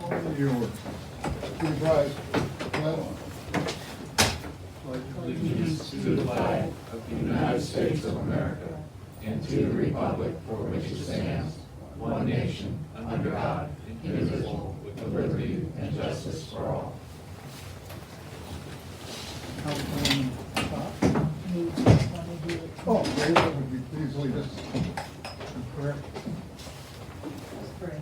Yours. Please rise. Allegiance to the flag of the United States of America and to the republic for which it stands, one nation, under God, indivisible, with liberty and justice for all. Councilman Scott? Oh, David, would you please lead us in prayer? Let's pray.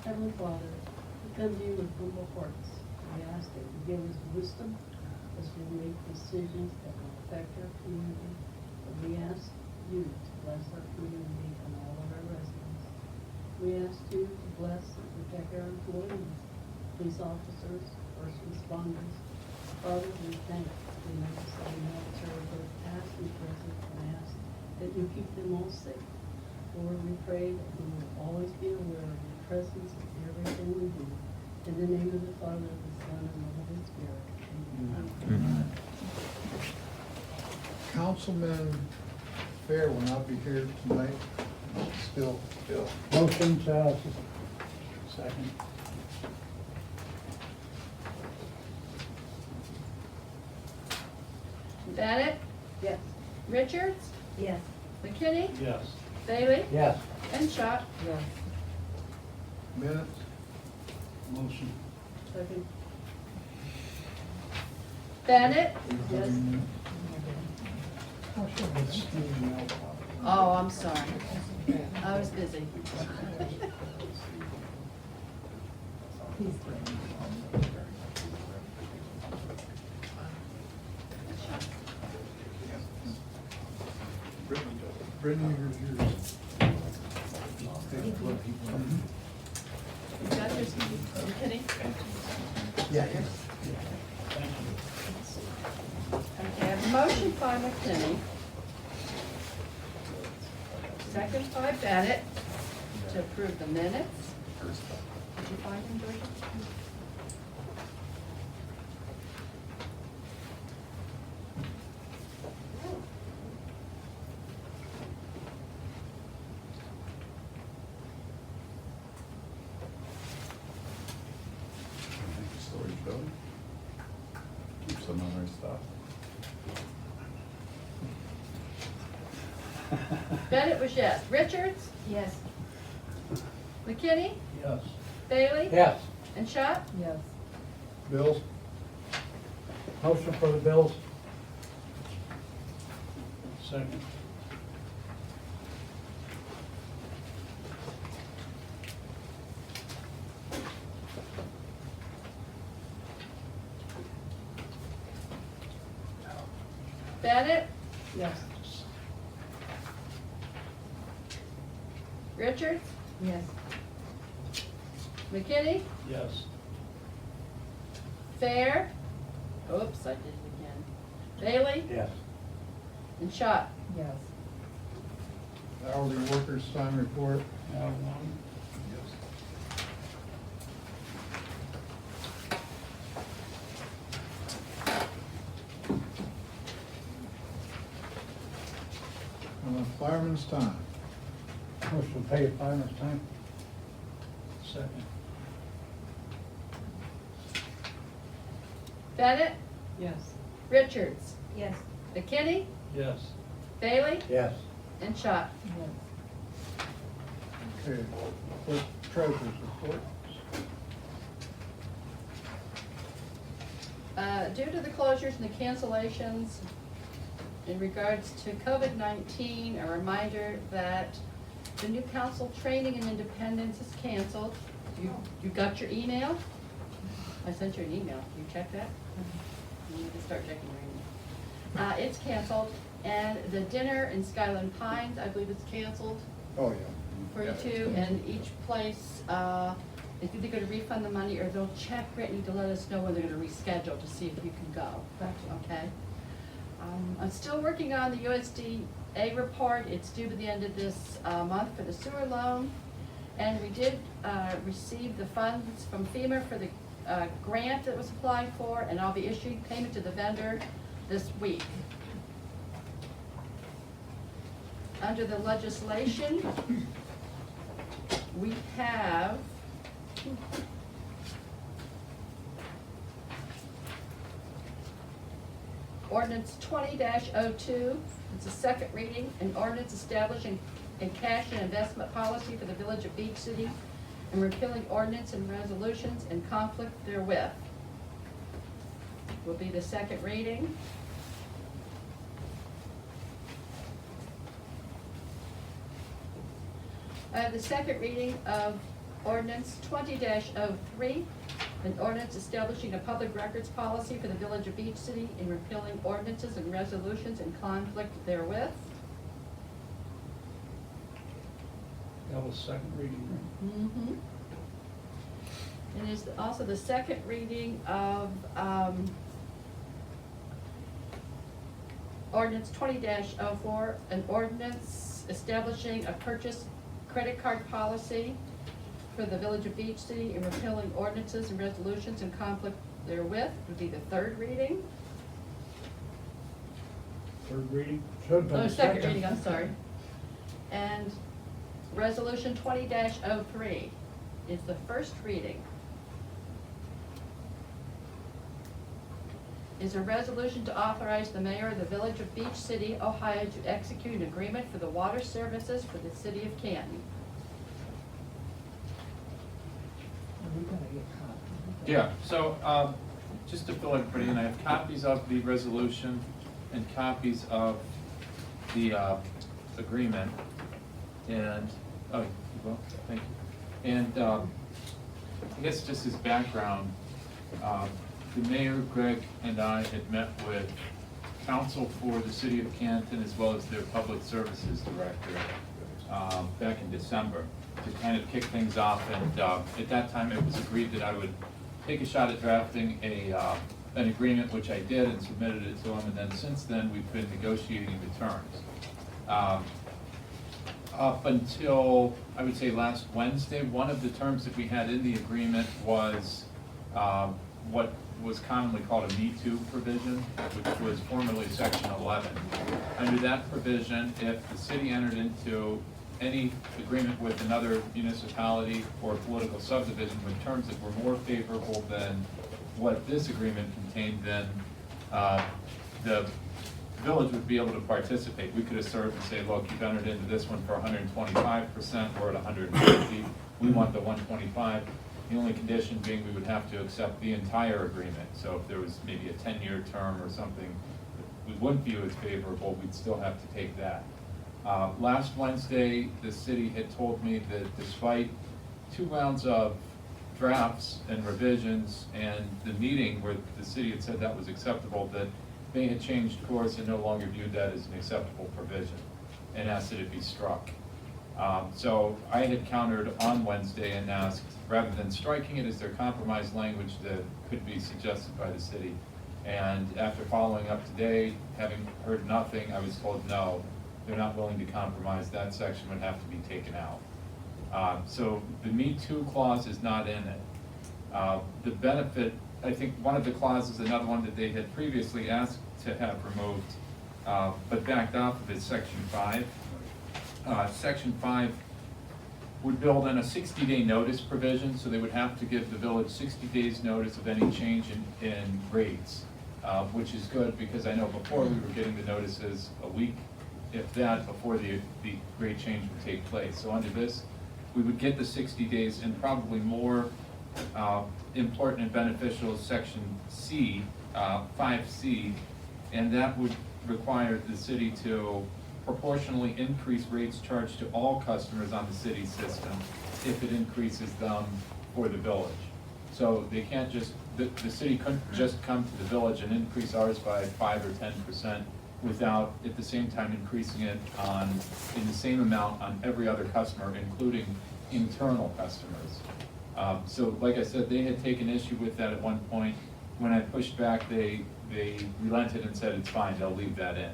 Heavenly Father, we come to you with humble hearts. We ask that you give us wisdom as we make decisions that will affect our community. And we ask you to bless our community and all of our residents. We ask you to bless and protect our employees, police officers, first responders. Father, we thank the members of the military, both past and present, and ask that you keep them all safe. Lord, we pray that we will always be aware of your presence in everything we do. In the name of the Father, the Son, and the Holy Spirit. Amen. Councilman Fair will not be here tonight. Still. Motion, second. Bennett, Yes. Richards, Yes. McKinney, Yes. Bailey, Yes. and Schott. Yes. Minutes? Motion. Second. Bennett, Yes. oh, I'm sorry. I was busy. Brittany, here's yours. You got yours, McKinney? Yeah. Okay, I have a motion by McKinney. Second by Bennett to approve the minutes. Did you find them, Georgia? Storage building. Keep some of our stuff. Bennett was yes. Richards? Yes. McKinney? Yes. Bailey? Yes. And Schott? Yes. Bills? Motion for the bills. Second. Bennett? Yes. Richards? Yes. McKinney? Yes. Fair? Oops, I did it again. Bailey? Yes. And Schott? Yes. Hourly workers' time report? Now one. Fireman's time. Motion to pay fireman's time. Second. Bennett? Yes. Richards? Yes. McKinney? Yes. Bailey? Yes. And Schott? Yes. Okay, clerk treasurer's report. Due to the closures and the cancellations in regards to COVID-19, a reminder that the new council training and independence is canceled. You got your email? I sent you an email. You checked that? You need to start checking your email. It's canceled, and the dinner in Skyland Pines, I believe it's canceled Oh, yeah. for you two, and each place, is either gonna refund the money or they'll check Brittany to let us know when they're gonna reschedule to see if you can go. Okay? I'm still working on the USDA report. It's due to the end of this month for the sewer loan. And we did receive the funds from FEMA for the grant that was applied for, and I'll be issuing payment to the vendor this week. Under the legislation, we have ordinance 20-02. It's a second reading, an ordinance establishing a cash and investment policy for the Village of Beach City and repealing ordinance and resolutions in conflict therewith. Will be the second reading. The second reading of ordinance 20-03, an ordinance establishing a public records policy for the Village of Beach City and repealing ordinances and resolutions in conflict therewith. That was second reading. Mm-hmm. And is also the second reading of ordinance 20-04, an ordinance establishing a purchase credit card policy for the Village of Beach City and repealing ordinances and resolutions in conflict therewith. Would be the third reading. Third reading? Should have been Oh, the second reading, I'm sorry. And resolution 20-03 is the first reading. Is a resolution to authorize the mayor of the Village of Beach City, Ohio, to execute an agreement for the water services for the city of Canton. Yeah, so, just to fill everybody in, I have copies of the resolution and copies of the, agreement. And, oh, you will, thank you. And, I guess just as background, the mayor, Greg, and I had met with counsel for the city of Canton as well as their public services director, back in December to kind of kick things off. And, at that time, it was agreed that I would take a shot at drafting an agreement, which I did and submitted it to them. And then since then, we've been negotiating the terms. Up until, I would say, last Wednesday, one of the terms that we had in the agreement was what was commonly called a Me Too provision, which was formerly Section 11. Under that provision, if the city entered into any agreement with another municipality or political subdivision with terms that were more favorable than what this agreement contained, then the village would be able to participate. We could assert and say, look, you've entered into this one for 125%, we're at 150, we want the 125. The only condition being we would have to accept the entire agreement. So if there was maybe a 10-year term or something that we wouldn't view as favorable, we'd still have to take that. Last Wednesday, the city had told me that despite 2 rounds of drafts and revisions and the meeting where the city had said that was acceptable, that they had changed course and no longer viewed that as an acceptable provision and asked that it be struck. So I had countered on Wednesday and asked, rather than striking it, is there compromise language that could be suggested by the city? And after following up today, having heard nothing, I was told no, they're not willing to compromise. That section would have to be taken out. So the Me Too clause is not in it. The benefit, I think one of the clauses, another one that they had previously asked to have removed, but backed off of, is Section 5. Section 5 would build in a 60-day notice provision, so they would have to give the village 60 days notice of any change in rates, which is good, because I know before we were getting the notices a week, if that, before the rate change would take place. So under this, we would get the 60 days, and probably more important and beneficial is Section C, 5C, and that would require the city to proportionally increase rates charged to all customers on the city system if it increases them for the village. So they can't just, the city couldn't just come to the village and increase ours by 5 or 10% without at the same time increasing it in the same amount on every other customer, including internal customers. So like I said, they had taken issue with that at one point. When I pushed back, they relented and said it's fine, they'll leave that in.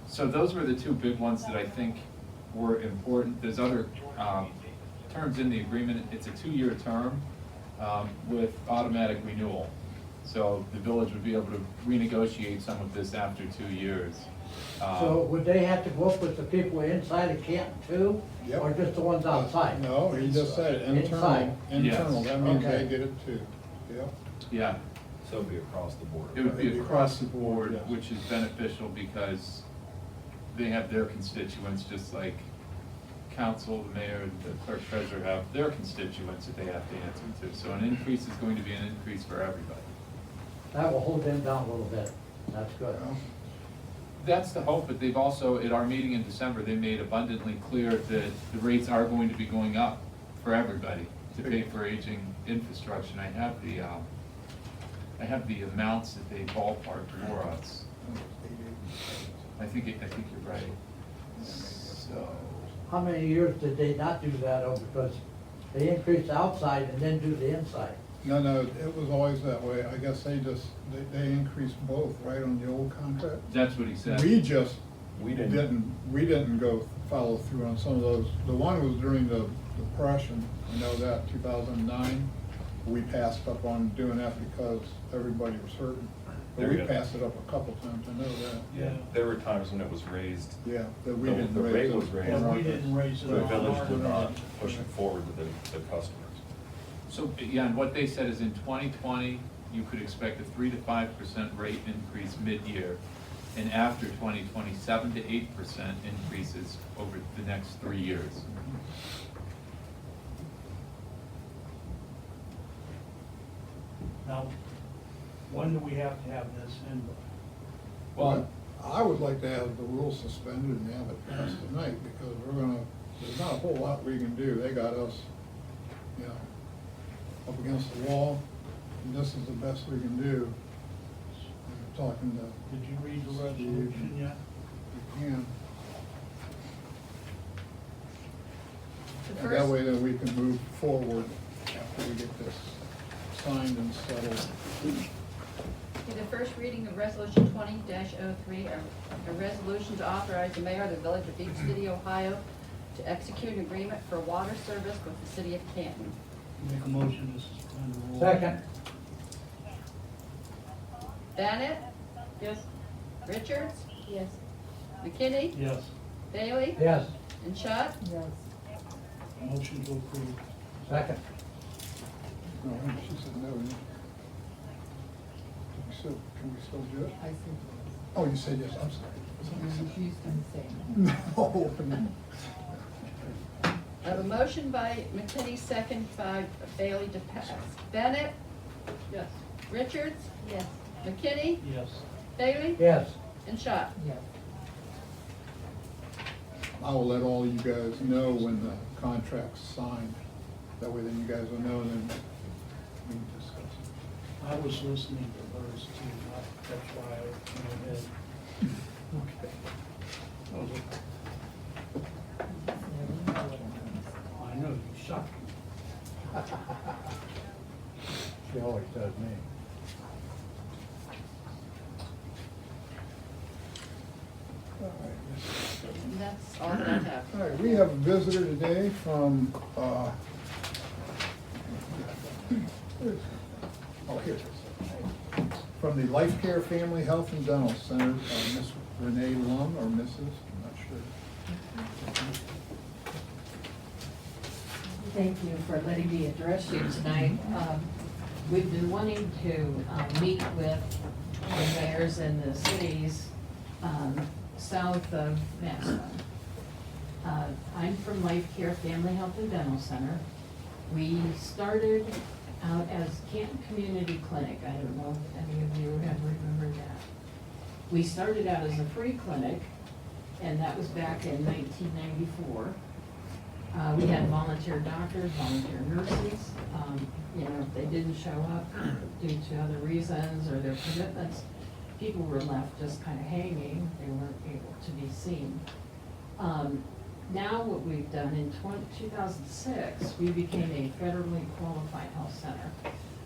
So those were the 2 big ones that I think were important. There's other terms in the agreement. It's a 2-year term with automatic renewal. So the village would be able to renegotiate some of this after 2 years. So would they have to go up with the people inside of Canton too? Yep. Or just the ones outside? No, he just said Inside. internal, that means Okay. they get it too, yeah. Yeah, So it'd be across the board. It would be It'd be across the board, yes. which is beneficial because they have their constituents, just like council, the mayor, the clerk treasurer have their constituents that they have to answer to. So an increase is going to be an increase for everybody. That will hold them down a little bit. That's good. That's the hope, but they've also, at our meeting in December, they made abundantly clear that the rates are going to be going up for everybody to pay for aging infrastructure. And I have the amounts that they ballparked for us. I think you're right. So, How many years did they not do that, oh, because they increased outside and then do the inside? No, it was always that way. I guess they increased both, right, on the old contract? that's what he said. We didn't go follow through on some of those. The one was during the Depression, I know that, 2009. We passed up on doing that because everybody was hurting. But we There you go. passed it up a couple times, I know that. Yeah. There were times when it was raised. Yeah, that we The- didn't the raise rate it. was raised. Yeah, we didn't raise it. The on village our did not end. push it forward to the customers. So, yeah, and what they said is in 2020, you could expect a 3 to 5% rate increase mid-year. And after 2020, 7 to 8% increases over the next 3 years. Now, when do we have to have this in? Well, I would like to have the rule suspended and have it passed tonight, because there's not a whole lot we can do. They got us, up against the wall, and this is the best we can do. I'm talking to, Did you read the resolution yet? we can. The And that first- way then we can move forward after we get this signed and settled. Okay, the first reading of Resolution 20-03, a resolution to authorize the mayor of the village of Beach City, Ohio, to execute an agreement for water service with the city of Canton. Make a motion to suspend the rules. Second. Bennett, Yes? Richards, Yes. McKinney, Yes. Bailey, Yes. and Schott. Yes. Motion to approve. Second. No, she said no. Can we still do it? I said Oh, you said yes, I'm sorry. yes. She's gonna say no. No. I have a motion by McKinney, second by Bailey to pass. Bennett, Yes. Richards, Yes. McKinney, Yes. Bailey, Yes. and Schott. Yes. I will let all you guys know when the contract's signed. That way then you guys will know, and then we can discuss it. I was listening to hers too, that's why I went ahead. Okay. That was a- Never know what I'm I know, you shocked me. She always does me. All right. And that's all that I have. All right, we have a visitor today from, oh, here it is. From the Life Care Family Health and Dental Center, Miss Renee Lum, or Mrs., I'm not sure. Thank you for letting me address you tonight. We've been wanting to meet with the mayors and the cities south of Massillon. I'm from Life Care Family Health and Dental Center. We started out as Canton Community Clinic. I don't know if any of you ever remember that. We started out as a free clinic, and that was back in 1994. We had volunteer doctors, volunteer nurses. If they didn't show up due to other reasons or their commitments, people were left just kind of hanging. They weren't able to be seen. Now what we've done in 2006, we became a federally qualified health center,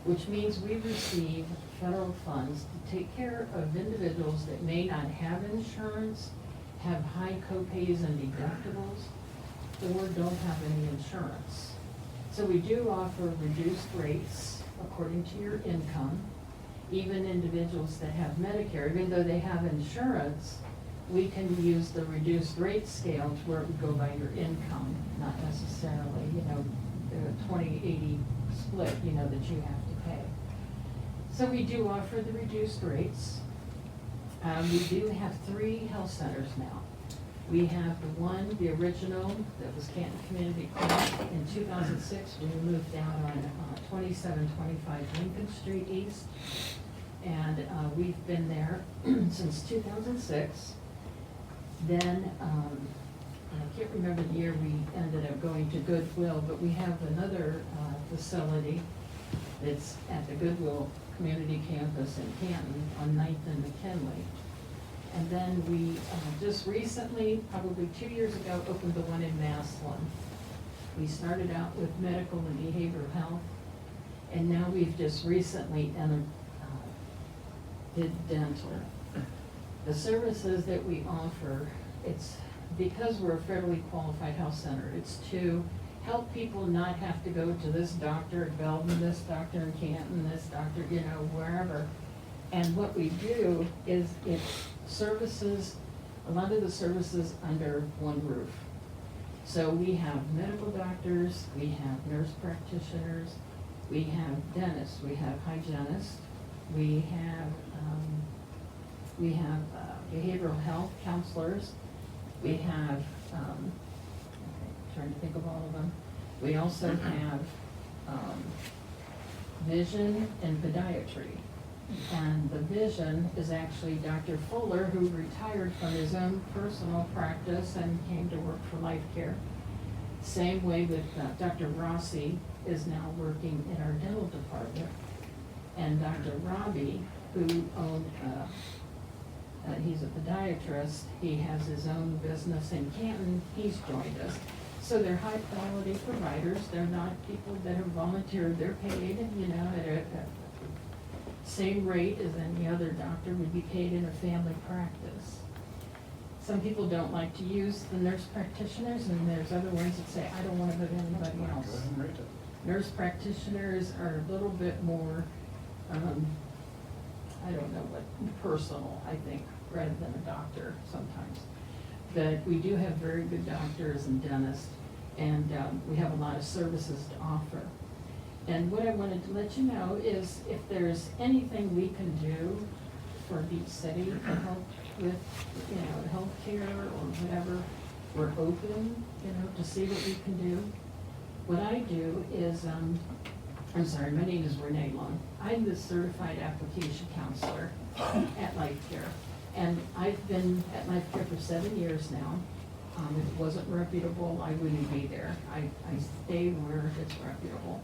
which means we receive federal funds to take care of individuals that may not have insurance, have high copays and deductibles, or don't have any insurance. So we do offer reduced rates according to your income. Even individuals that have Medicare, even though they have insurance, we can use the reduced rate scale to where it would go by your income, not necessarily, the 20-80 split, that you have to pay. So we do offer the reduced rates. We do have 3 health centers now. We have the one, the original, that was Canton Community Clinic. In 2006, we moved down on 2725 Lincoln Street East. And we've been there since 2006. Then, I can't remember the year we ended up going to Goodwill, but we have another facility that's at the Goodwill Community Campus in Canton on 9th and McKinley. And then we just recently, probably 2 years ago, opened the one in Maslin. We started out with medical and behavioral health, and now we've just recently did dental. The services that we offer, it's because we're a federally qualified health center, it's to help people not have to go to this doctor at Belden, this doctor in Canton, this doctor, you know, wherever. And what we do is it services, a lot of the services under one roof. So we have medical doctors, we have nurse practitioners, we have dentists, we have hygienists, we have behavioral health counselors, we have, trying to think of all of them. We also have vision and podiatry. And the vision is actually Dr. Fuller, who retired from his own personal practice and came to work for Life Care. Same way with Dr. Rossi is now working in our dental department. And Dr. Robbie, who owned, he's a podiatrist, he has his own business in Canton, he's joined us. So they're high quality providers, they're not people that have volunteered, they're paid, you know, at a same rate as any other doctor would be paid in a family practice. Some people don't like to use the nurse practitioners, and there's other ones that say, I don't want to go to anybody else. Nurse practitioners are a little bit more, I don't know what, personal, I think, rather than a doctor sometimes. But we do have very good doctors and dentists, and we have a lot of services to offer. And what I wanted to let you know is if there's anything we can do for Beach City to help with, you know, healthcare or whatever, we're open, you know, to see what we can do. What I do is, I'm sorry, my name is Renee Long. I'm the certified application counselor at Life Care. And I've been at Life Care for 7 years now. If it wasn't reputable, I wouldn't be there. I stay where it's reputable.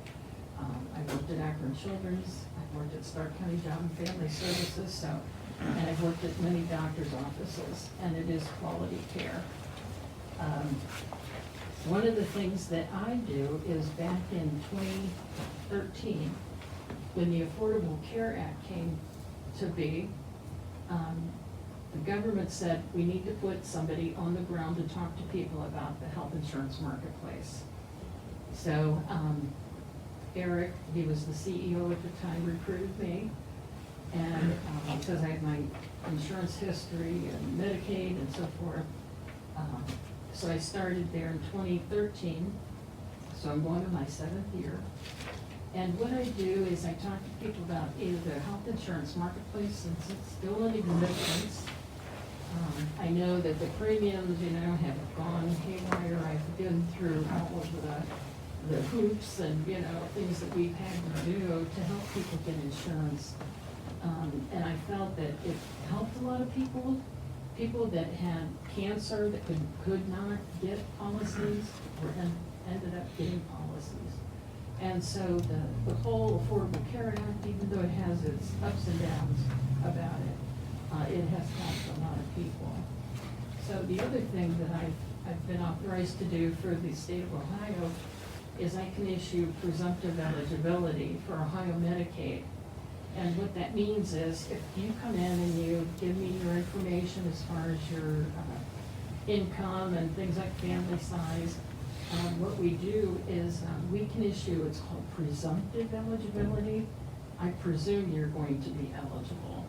I worked at Akron Children's, I've worked at Stark County Job and Family Services, so, and I've worked at many doctors' offices, and it is quality care. One of the things that I do is back in 2013, when the Affordable Care Act came to be, the government said we need to put somebody on the ground to talk to people about the health insurance marketplace. So, Eric, he was the CEO at the time, recruited me, and because I had my insurance history and Medicaid and so forth, so I started there in 2013, so I'm going to my 7th year. And what I do is I talk to people about either the health insurance marketplace, since it's still in existence. I know that the premiums, you know, have gone haywire. I've been through all of the hoops and, you know, things that we've had to do to help people get insurance. And I felt that it helped a lot of people that had cancer that could not get policies or ended up getting policies. And so the whole Affordable Care Act, even though it has its ups and downs about it, it has helped a lot of people. So the other thing that I've been authorized to do for the state of Ohio is I can issue presumptive eligibility for Ohio Medicaid. And what that means is if you come in and you give me your information as far as your income and things like family size, what we do is we can issue, it's called presumptive eligibility. I presume you're going to be eligible.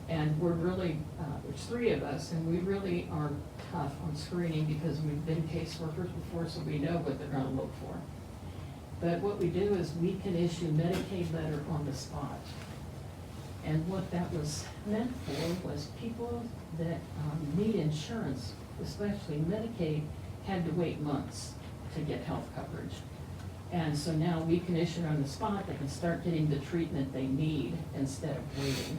And we're really, there's 3 of us, and we really are tough on screening because we've been caseworkers before, so we know what they're gonna look for. But what we do is we can issue Medicaid letter on the spot. And what that was meant for was people that need insurance, especially Medicaid, had to wait months to get health coverage. And so now we can issue on the spot, they can start getting the treatment they need instead of waiting.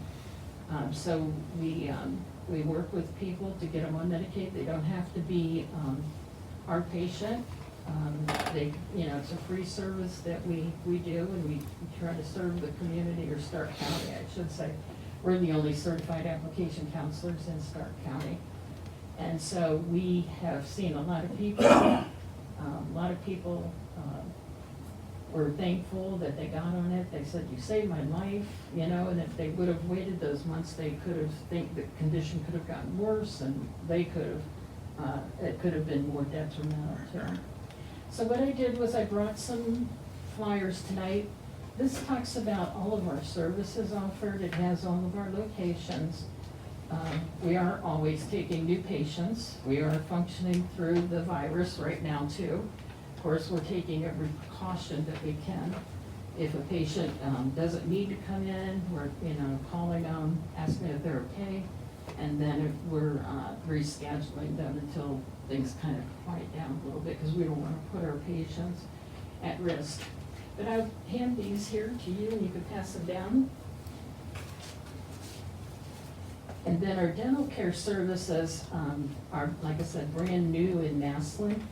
So we work with people to get them on Medicaid. They don't have to be our patient. They, it's a free service that we do, and we try to serve the community, or Stark County, I should say. We're the only certified application counselors in Stark County. And so we have seen a lot of people, were thankful that they got on it. They said, you saved my life, and if they would have waited those months, they could have, the condition could have gotten worse, and they could have, it could have been more detrimental to them. So what I did was I brought some flyers tonight. This talks about all of our services offered. It has all of our locations. We are always taking new patients. We are functioning through the virus right now too. Of course, we're taking every precaution that we can. If a patient doesn't need to come in, we're calling them, asking if they're okay, and then we're rescheduling them until things kind of quiet down a little bit, because we don't want to put our patients at risk. But I'll hand these here to you, and you can pass them down. And then our dental care services are, like I said, brand new in Massillon.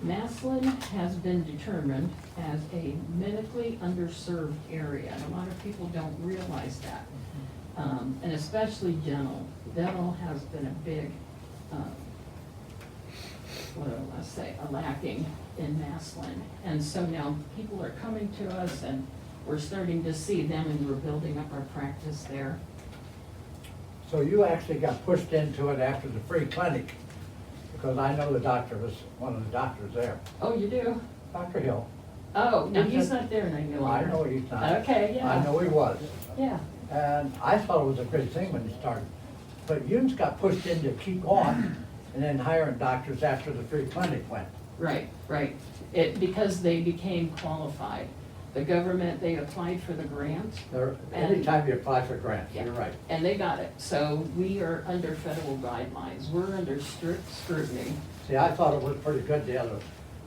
Massillon has been determined as a medically underserved area, and a lot of people don't realize that. And especially dental. Dental has been a big, a lacking in Massillon. And so now people are coming to us, and we're starting to see them, and we're building up our practice there. So you actually got pushed into it after the free clinic, because I know the doctor was one of the doctors there, Oh, you do? Dr. Hill. Oh, no, he's not there any longer. I know he's not. Okay, yeah. I know he was. Yeah. And I thought it was a great thing when he started. But you just got pushed in to keep on and then hiring doctors after the free clinic went. Right. Because they became qualified. The government, they applied for the grant. Anytime you apply for grants, Yeah. you're right. And they got it. So we are under federal guidelines. We're under strict scrutiny. See, I thought it was pretty good. The other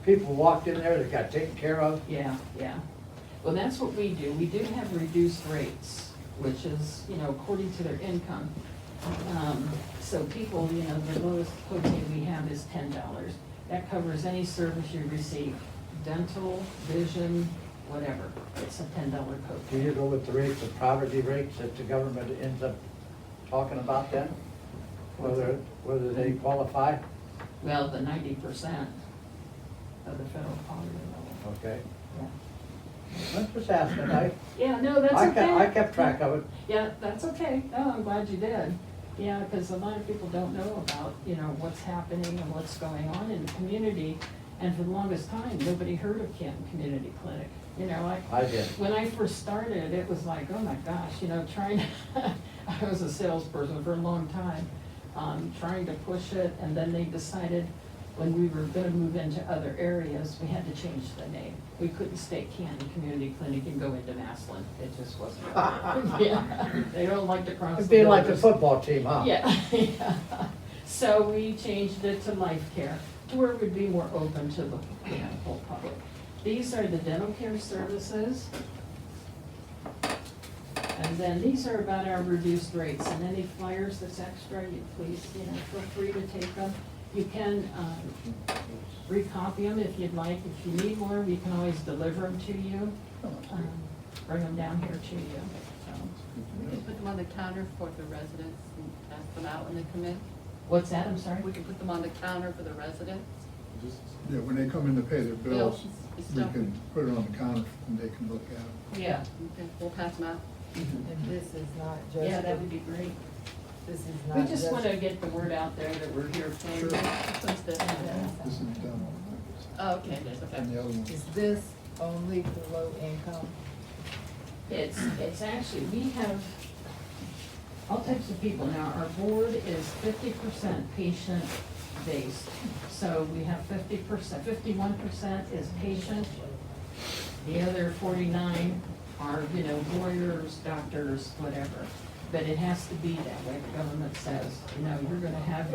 people walked in there, they got taken care of. Yeah. Well, that's what we do. We do have reduced rates, which is, according to their income. So people, the lowest copay we have is $10. That covers any service you receive, dental, vision, whatever. It's a $10 Do copay. you go with the rates, the poverty rates that the government ends up talking about then? Whether they qualify? Well, the 90% of the federal poverty level. Okay. Yeah. I'm just asking. Yeah, no, that's okay. I kept track of it. Yeah, that's okay. No, I'm glad you did. Yeah, because a lot of people don't know about, what's happening and what's going on in the community. And for the longest time, nobody heard of Canton Community Clinic. I did. When I first started, it was like, oh my gosh, trying, I was a salesperson for a long time, trying to push it, and then they decided when we were gonna move into other areas, we had to change the name. We couldn't stay Canton Community Clinic and go into Massillon. It just wasn't. Yeah, they don't like to cross the It'd be like the borders. football team, huh? Yeah. So we changed it to Life Care, to where it would be more open to the whole public. These are the dental care services. And then these are about our reduced rates, and any flyers that's extra, you please, feel free to take them. You can recopy them if you'd like. If you need more, we can always deliver them to you, bring them down here to you, so. We can put them on the counter for the residents and pass them out when they come in. What's that, I'm sorry? We can put them on the counter for the residents. Yeah, when they come in to pay their bills, It's we still- can put it on the counter and they can look at it. Yeah. Okay, we'll pass them out. And this is not just. Yeah, that would be great. This is not We just. just want to get the word out there that we're here for you. Sure. This one's the- This is done. Oh, okay, okay. And the other one. Is this only for low income? It's actually, we have all types of people. Now, our board is 50% patient-based. So we have 50%, 51% is patient. The other 49 are, you know, lawyers, doctors, whatever. But it has to be that way. The government says, you know, you're gonna have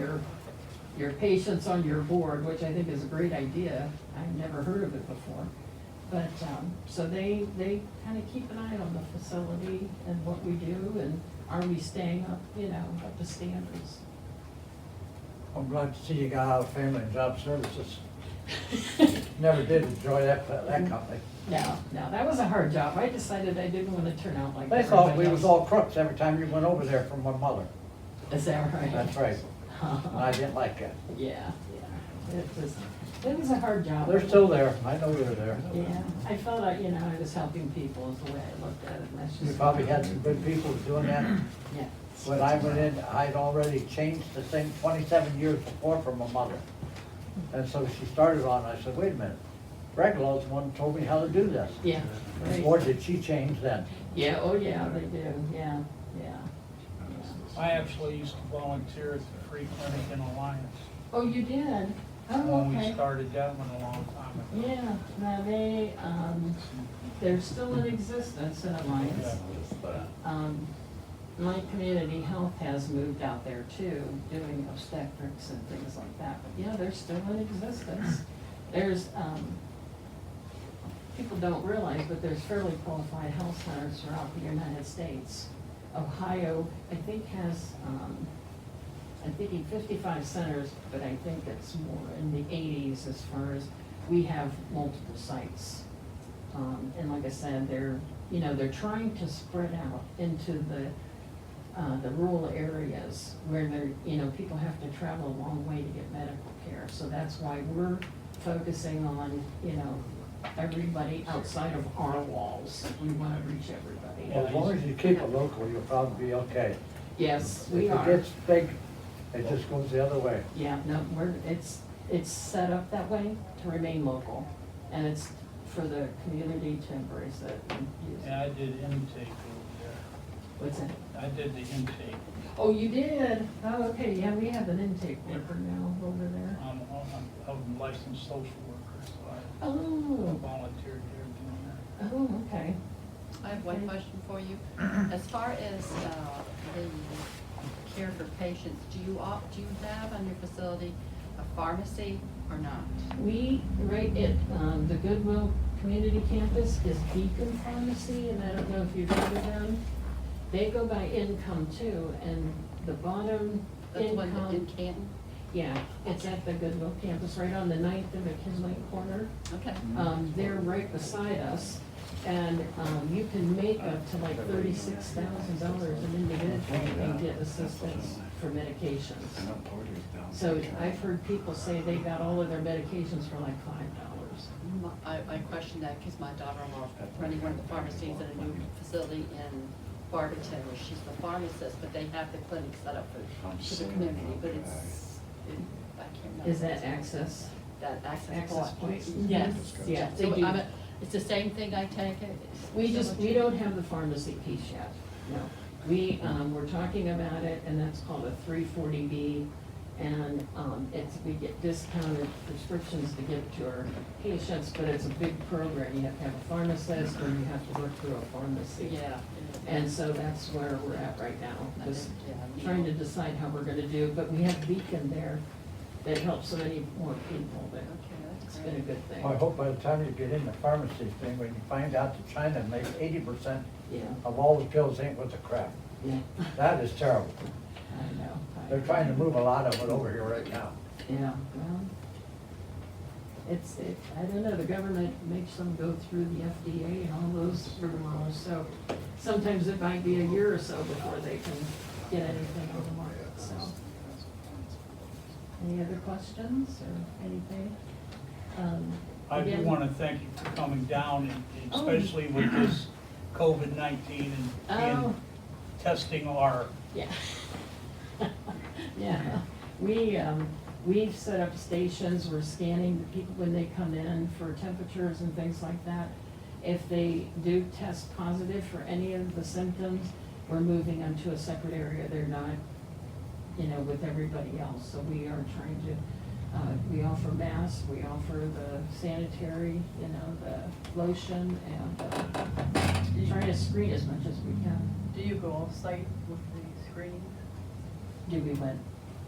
your patients on your board, which I think is a great idea. I've never heard of it before. But, so they kind of keep an eye on the facility and what we do, and are we staying up, you know, up to standards? I'm glad to see you got out of Family and Job Services. Never did enjoy that company. No, that was a hard job. I decided I didn't want to turn out like They thought we everybody was else. all crooks every time you went over there from my mother. Is that right? That's right. And I didn't like that. Yeah. It was a hard job. They're still there. I know you're there. Yeah, I felt like, you know, I was helping people is the way I looked at it, and that's just. You probably had some good people doing that. Yeah. When I went in, I'd already changed the thing 27 years before from my mother. And so she started on, I said, wait a minute, Regalow's the one who told me how to do this. Yeah, right. Or did she change then? Yeah, oh yeah, they do, yeah. I actually used to volunteer at the free clinic in Alliance Oh, you did? Oh, when we okay. started that one a long time ago. Yeah, now they're still in existence in Alliance. My community health has moved out there too, doing obstetrics and things like that, but yeah, they're still in existence. There's, people don't realize, but there's fairly qualified health centers throughout the United States. Ohio, I think has, I'm thinking 55 centers, but I think it's more in the 80s as far as we have multiple sites. And like I said, they're trying to spread out into the rural areas where people have to travel a long way to get medical care. So that's why we're focusing on, everybody outside of our walls. We want to reach everybody. As long as you keep it local, you'll probably be okay. Yes, we If it are. gets big, it just goes the other way. Yeah, no, it's set up that way to remain local, and it's for the community to embrace it and use Yeah, it. I did intake over What's that? there. I did the intake. Oh, you did? Oh, okay, yeah, we have an intake worker now over there. I'm a licensed social worker, so I Oh, volunteered there doing that. oh, okay. I have one Okay. question for you. As far as the care for patients, do you have on your facility a pharmacy or not? We, right at the Goodwill Community Campus is Beacon Pharmacy, and I don't know if you've heard of them. They go by income too, and the bottom That's the one income. in Canton? Yeah, it's at the Goodwill campus, right on the 9th and McKinley corner. Okay. They're right beside us, and you can make up to like $36,000 an individual and get assistance for medications. So I've heard people say they got all of their medications for like $5. I question that because my daughter-in-law is running one of the pharmacies at a new facility in Barberton, where she's the pharmacist, but they have the clinic set up for the community, but I can't remember. Is that Access? That access Access point? points? Yes. Yeah, they So do. it's the same thing, I take it? We don't have the pharmacy piece yet, no. We're talking about it, and that's called a 340B, and we get discounted prescriptions to give to our patients, but it's a big program. You have to have a pharmacist, or you have to work through a pharmacy. Yeah. And so that's where we're at right now, just Yeah. trying to decide how we're gonna do, but we have Beacon there that helps so many more people, but Okay, that's it's been a great. good thing. I hope by the time you get in the pharmacy thing, when you find out that China makes 80% Yeah, of all the pills ain't worth a crap. yeah, That is terrible. I know. They're trying to move a lot of it over here right now. Yeah, well, I don't know, the government makes them go through the FDA and all those rigmaroles, so sometimes it might be a year or so before they can get anything on the market, so. Any other questions or anything? I do Again- want to thank you for coming down, and Oh. especially with this COVID-19 and Oh. being, testing our, Yeah. Yeah, we've set up stations, we're scanning the people when they come in for temperatures and things like that. If they do test positive for any of the symptoms, we're moving them to a separate area, they're not, with everybody else. So we are trying to, we offer masks, we offer the sanitary, you know, the lotion, and try to screen as much as we can. Do you go off-site with the screenings? Do we win?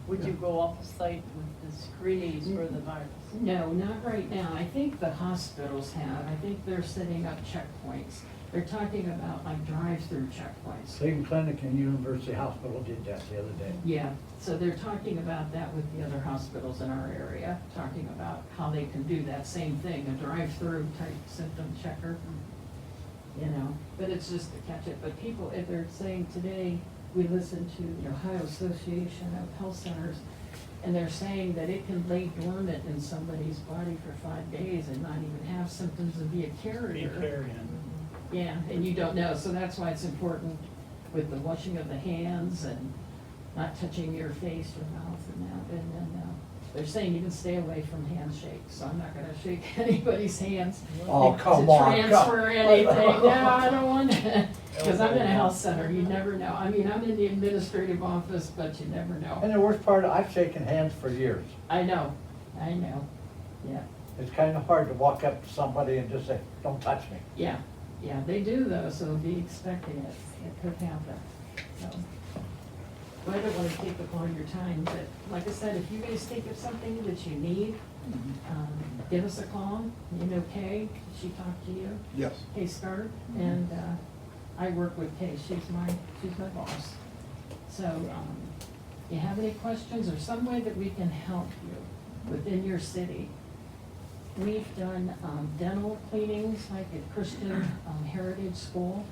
Would you go off-site with the screenings for the virus? No, not right now. I think the hospitals have. I think they're setting up checkpoints. They're talking about like drive-through checkpoints. Cleveland Clinic and University Hospital did that the other day. Yeah, so they're talking about that with the other hospitals in our area, talking about how they can do that same thing, a drive-through type symptom checker. You know, but it's just to catch it. But people, if they're saying today, we listened to the Ohio Association of Health Centers, and they're saying that it can lay dormant in somebody's body for 5 days and not even have symptoms and be a carrier. Be carrying. Yeah, and you don't know, so that's why it's important with the washing of the hands and not touching your face or mouth and that, and then, they're saying you can stay away from handshakes, so I'm not gonna shake anybody's hands. Oh, come on, To transfer anything, no, I don't want to, because I'm in a health center, you never know. I mean, I'm in the administrative office, but you never And know. the worst part, I've shaken hands for years. I know, yeah, It's kind of hard to walk up to somebody and just say, don't touch me. yeah, they do though, so be expecting it, it could happen, so. But I don't want to take up all your time, but like I said, if you guys think of something that you need, give us a call. You know Kay, she talked to you, Yes. Kay Scarp, and I work with Kay, she's my boss. So, you have any questions or some way that we can help you within your city? We've done dental cleanings, like at Christian Heritage School,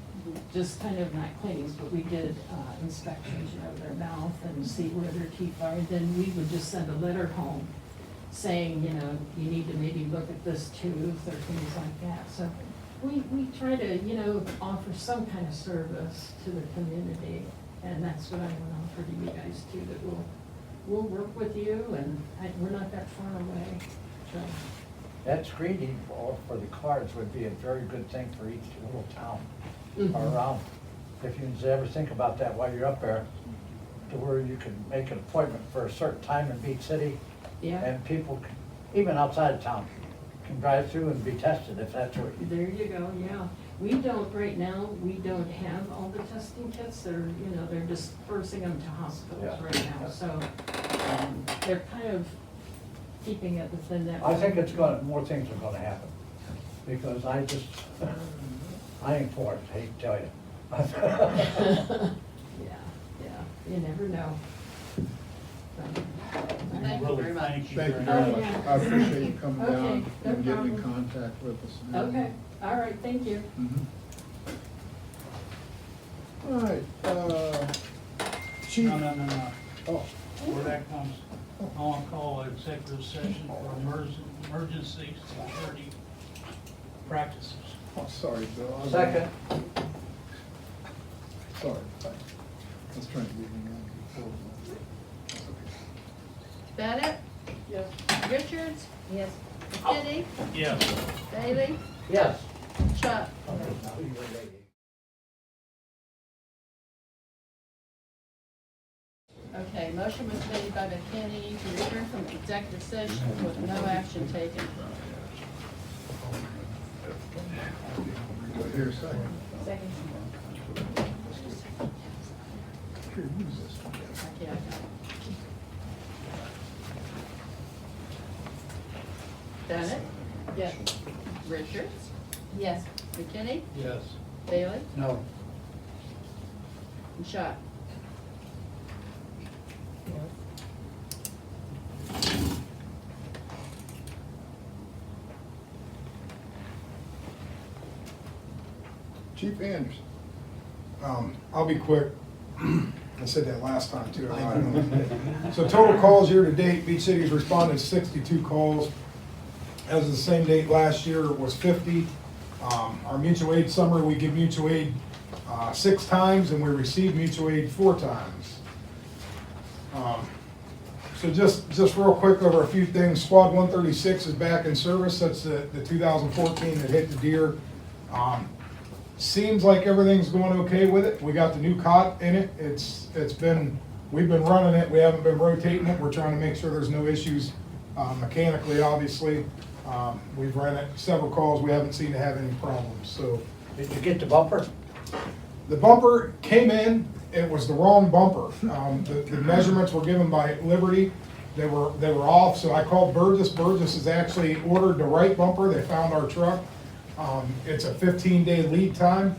just kind of not cleanings, but we did inspections, you know, their mouth and see where their teeth are. And then we would just send a letter home saying, you know, you need to maybe look at this tooth or things like that. So we try to, you know, offer some kind of service to the community. And that's what I want to offer to you guys too, that we'll work with you, and we're not that far away, so. That screening for the cards would be a very good thing for each little town Mhm. around. If you ever think about that while you're up there, to where you can make an appointment for a certain time in Beach City, Yeah, and people, even outside of town, can drive through and be tested if that's what. there you go, yeah. We don't, right now, we don't have all the testing kits. They're, you know, they're dispersing them to hospitals Yeah. right now. So they're kind of keeping it within that. I think more things are gonna happen, because I ain't for it, I hate to tell you. Yeah, you never know. Thank you very much. Thank you Thank you very very much. much. I appreciate you coming Okay, down no and getting in problem. contact with us. Okay, all right, thank you. Mhm. All right, Chief. No. Oh, Where that comes, I want to call an executive session for emergency security practices. oh, sorry, Bill. Second. Sorry. I was trying to get you on before. That's okay. Bennett, Yes. Richards, Yes. McKinney, Yes. Bailey, Yes. Chuck. Okay, motion was made by McKinney to return from executive session with no action taken. Do I hear a second? Second. Here, use this one. Okay, I got it. Bennett, Yes. Richards, Yes. McKinney, Yes. Bailey, No. and Chuck. Chief Anderson. I'll be quick. I said that last time too. So total calls year to date, Beach City's responded 62 calls. As of the same date last year was 50. Our mutual aid summary, we give mutual aid 6 times and we receive mutual aid 4 times. So just real quick over a few things. Squad 136 is back in service. That's the 2014 that hit the deer. Seems like everything's going okay with it. We got the new cot in it. We've been running it. We haven't been rotating it. We're trying to make sure there's no issues Mechanically, obviously, we've ran it several calls, we haven't seemed to have any problems, so. Did you get the bumper? The bumper came in, it was the wrong bumper. The measurements were given by Liberty, they were off, so I called Burgess. Burgess has actually ordered the right bumper, they found our truck. It's a 15-day lead time,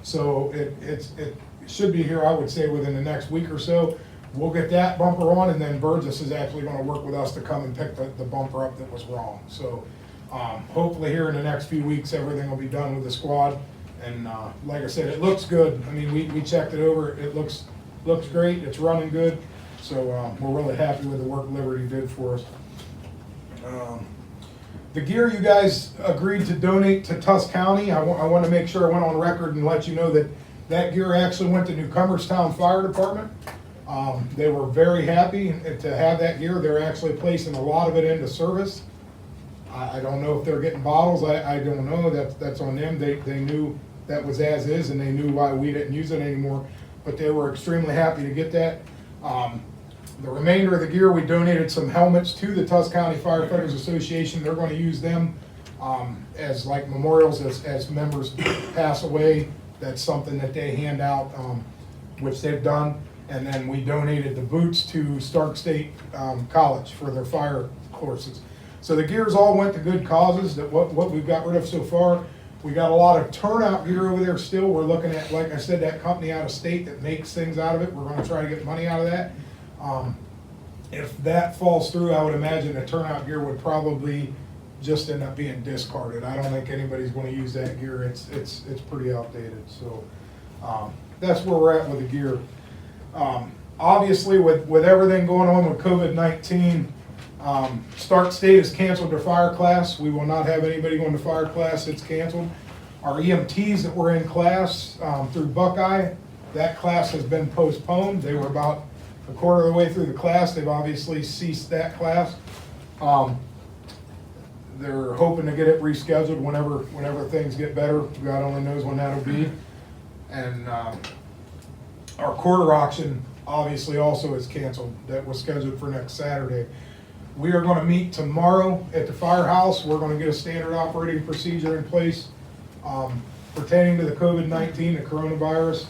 so it should be here, I would say, within the next week or so. We'll get that bumper on, and then Burgess is actually gonna work with us to come and pick the bumper up that was wrong. So, hopefully here in the next few weeks, everything will be done with the squad. And, like I said, it looks good. I mean, we checked it over, it looks great, it's running good. So, we're really happy with the work Liberty did for us. The gear you guys agreed to donate to Tusk County, I want to make sure I went on record and let you know that that gear actually went to New Cumberstown Fire Department. They were very happy to have that gear. They're actually placing a lot of it into service. I don't know if they're getting bottles, I don't know, that's on them. They knew that was as is, and they knew why we didn't use it anymore, but they were extremely happy to get that. The remainder of the gear, we donated some helmets to the Tusk County Firefighters Association. They're going to use them as like memorials as members pass away. That's something that they hand out, which they've done. And then we donated the boots to Stark State College for their fire courses. So the gears all went to good causes. That what we've got rid of so far. We got a lot of turnout gear over there still. We're looking at, like I said, that company out of state that makes things out of it. We're going to try to get money out of that. If that falls through, I would imagine the turnout gear would probably just end up being discarded. I don't think anybody's going to use that gear. It's pretty outdated. So that's where we're at with the gear. Obviously, with everything going on with COVID-19, Stark State has canceled their fire class. We will not have anybody going to fire class. It's canceled. Our EMTs that were in class through Buckeye, that class has been postponed. They were about a quarter of the way through the class. They've obviously ceased that class. They're hoping to get it rescheduled whenever things get better. God only knows when that'll be. And our quarter auction obviously also is canceled. That was scheduled for next Saturday. We are going to meet tomorrow at the firehouse. We're going to get a standard operating procedure in place pertaining to the COVID-19, the coronavirus.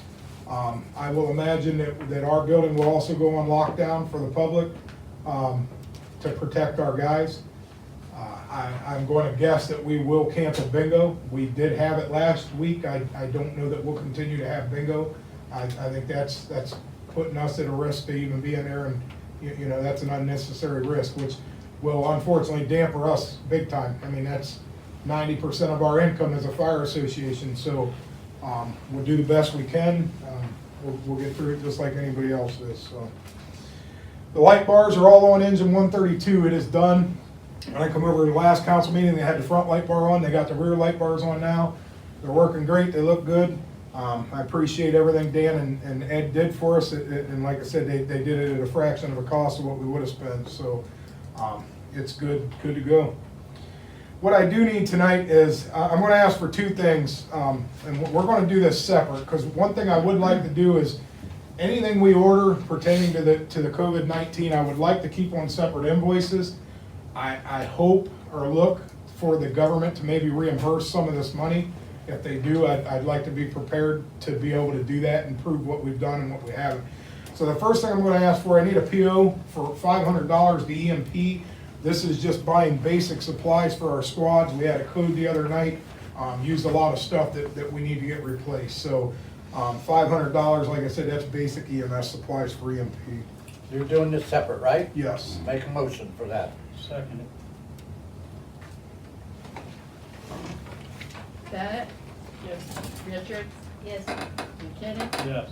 I will imagine that our building will also go on lockdown for the public to protect our guys. I'm going to guess that we will cancel bingo. We did have it last week. I don't know that we'll continue to have bingo. I think that's putting us at a risk to even be in there, and you know, that's an unnecessary risk, which will unfortunately damper us big time. I mean, that's 90% of our income as a fire association, so we'll do the best we can. We'll get through it just like anybody else is. So the light bars are all on engine 132. It is done. When I come over to the last council meeting, they had the front light bar on. They got the rear light bars on now. They're working great. They look good. I appreciate everything Dan and Ed did for us. And like I said, they did it at a fraction of the cost of what we would have spent. So it's good to go. What I do need tonight is, I'm going to ask for two things, and we're going to do this separate, because one thing I would like to do is anything we order pertaining to the COVID-19, I would like to keep on separate invoices. I hope or look for the government to maybe reimburse some of this money. If they do, I'd like to be prepared to be able to do that and prove what we've done and what we haven't. So the first thing I'm going to ask for, I need a PO for $500 to EMP. This is just buying basic supplies for our squads. We had a code the other night, used a lot of stuff that we need to get replaced. So $500, like I said, that's basic EMS supplies for EMP. You're doing this separate, right? Yes. Make a motion for that. Second. Bennett? Yes. Richards? Yes. McKinney? Yes.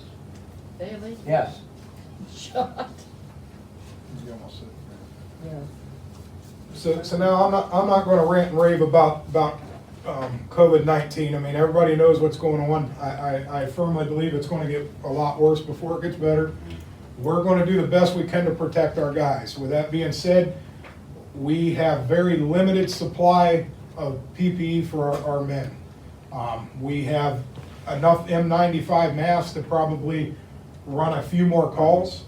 Bailey? Yes. Schott? You almost said Yes. So now I'm not going to rant and rave about COVID-19. I mean, everybody knows what's going on. I firmly believe it's going to get a lot worse before it gets better. We're going to do the best we can to protect our guys. With that being said, we have very limited supply of PPE for our men. We have enough N95 masks to probably run a few more calls,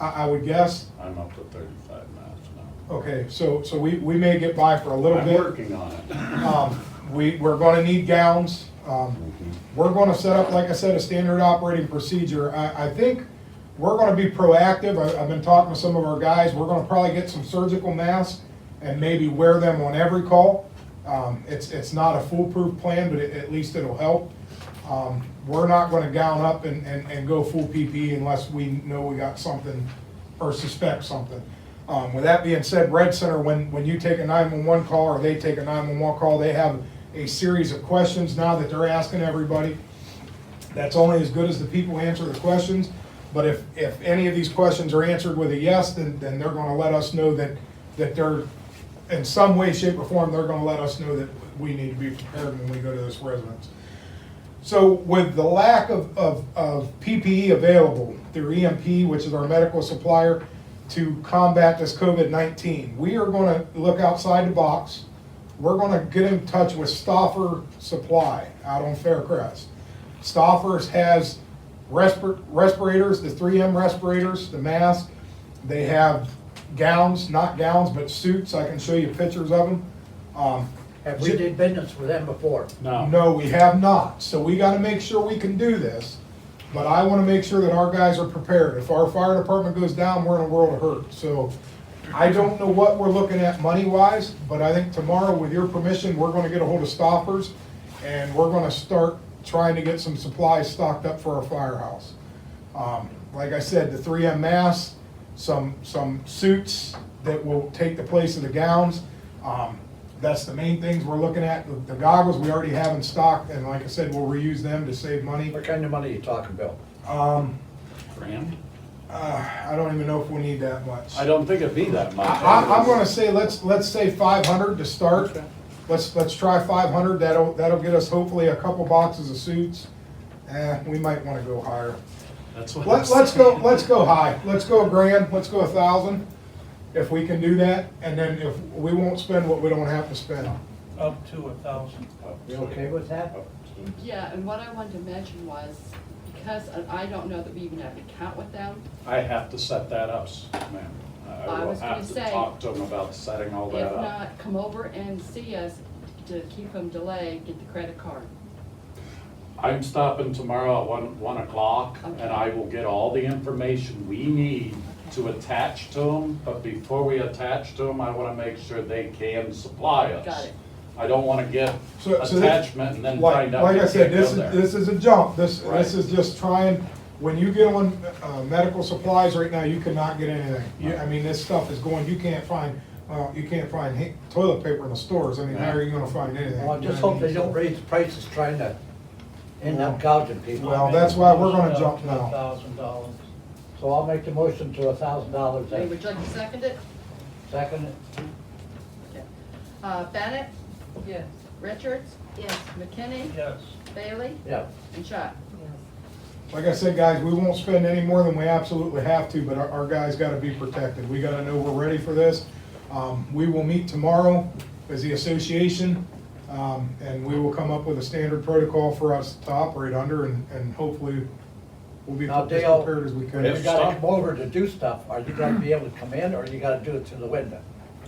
I would guess. I'm up to 35 masks now. Okay, so we may get by for a little I'm bit. working on it. We're gonna need gowns. We're gonna set up, like I said, a standard operating procedure. I think we're gonna be proactive. I've been talking to some of our guys. We're gonna probably get some surgical masks and maybe wear them on every call. It's not a foolproof plan, but at least it'll help. We're not gonna gown up and go full PPE unless we know we got something or suspect something. With that being said, Red Center, when you take a 911 call or they take a 911 call, they have a series of questions now that they're asking everybody. That's only as good as the people answer the questions. But if any of these questions are answered with a yes, then they're gonna let us know that they're, in some way, shape, or form, they're gonna let us know that we need to be prepared when we go to this residence. So with the lack of PPE available through EMP, which is our medical supplier, to combat this COVID-19, we are gonna look outside the box. We're gonna get in touch with Stauffer Supply out on Faircrest. Stauffer's has respirators, the 3M respirators, the mask. They have gowns, not gowns, but suits. I can show you pictures of them. Have we did business with them before? No, we have not. So we gotta make sure we can do this. But I wanna make sure that our guys are prepared. If our fire department goes down, we're in a world of hurt. So I don't know what we're looking at money-wise, but I think tomorrow, with your permission, we're gonna get a hold of Stoppers and we're gonna start trying to get some supplies stocked up for our firehouse. Like I said, the 3M masks, some suits that will take the place of the gowns. That's the main things we're looking at. The goggles we already have in stock, and like I said, we'll reuse them to save money. What kind of money are you talking about? Grand? I don't even know if we need that much. I don't think it'd be that much. I'm gonna say, let's say 500 to start. Let's try 500. That'll get us hopefully a couple boxes of suits. We might wanna go higher. That's what. Let's go high. Let's go $1,000. Let's go 1,000 if we can do that. And then if we won't spend what we don't have to spend. Up to 1,000. You okay with that? Yeah, and what I wanted to mention was, because I don't know that we even have an account with them, I have to set that up, ma'am. I I will was gonna have to say, talk to them about setting all that if up. not, come over and see us to keep them delayed, get the credit card. I'm stopping tomorrow at 1 o'clock, Okay. and I will get all the information we need to attach to them, but before we attach to them, I wanna make sure they can supply us. Got it. I don't wanna get So this- attachment and then Like find out. I we said, can't go there. this is a jump. This Right. is just trying, when you get on medical supplies right now, you cannot get anything. I mean, this stuff is going, you can't find toilet paper in the stores. I mean, how are you gonna find anything? Well, I just hope they don't raise the prices trying to end up gouging people. Well, that's why we're gonna jump now. $1,000. So I'll make the motion to $1,000 Hey, then. would you like to second it? Second it? Bennett, Yes. Richards? Yes. McKinney? Yes. Bailey? Yeah. And Schott? Yes. Like I said, guys, we won't spend any more than we absolutely have to, but our guys gotta be protected. We gotta know we're ready for this. We will meet tomorrow as the association, and we will come up with a standard protocol for us to operate under, and hopefully we'll be Now, as Dale, prepared as we can. If you gotta come over to do stuff, are you gonna be able to come in, or you gotta do it through the window?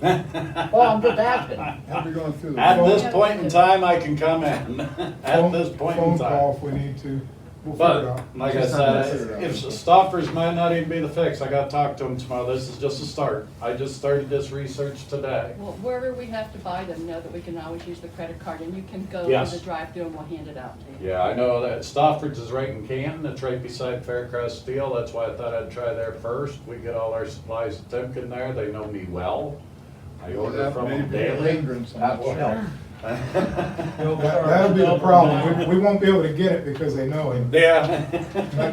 Well, I'm just asking. I'll be going through the. At this point in time, I can come in, at this point in Phone call time. if we need to. We'll figure it But, out. like I Just have to said, figure it out. if Stoppers might not even be the fix, I gotta talk to them tomorrow, this is just a start. I just started this research today. Well, wherever we have to buy them, know that we can always use the credit card, and you can go to Yes. the drive-thru and we'll hand it out to you. Yeah, I know that Stofford's is right in Canton, it's right beside Faircrest Steel, that's why I thought I'd try there first. We get all our supplies at Timken there, they know me well. I order That from may them be a daily. hindrance, I'm That not will sure. help. That'll be the problem. We won't be able to get it because they know him. Yeah.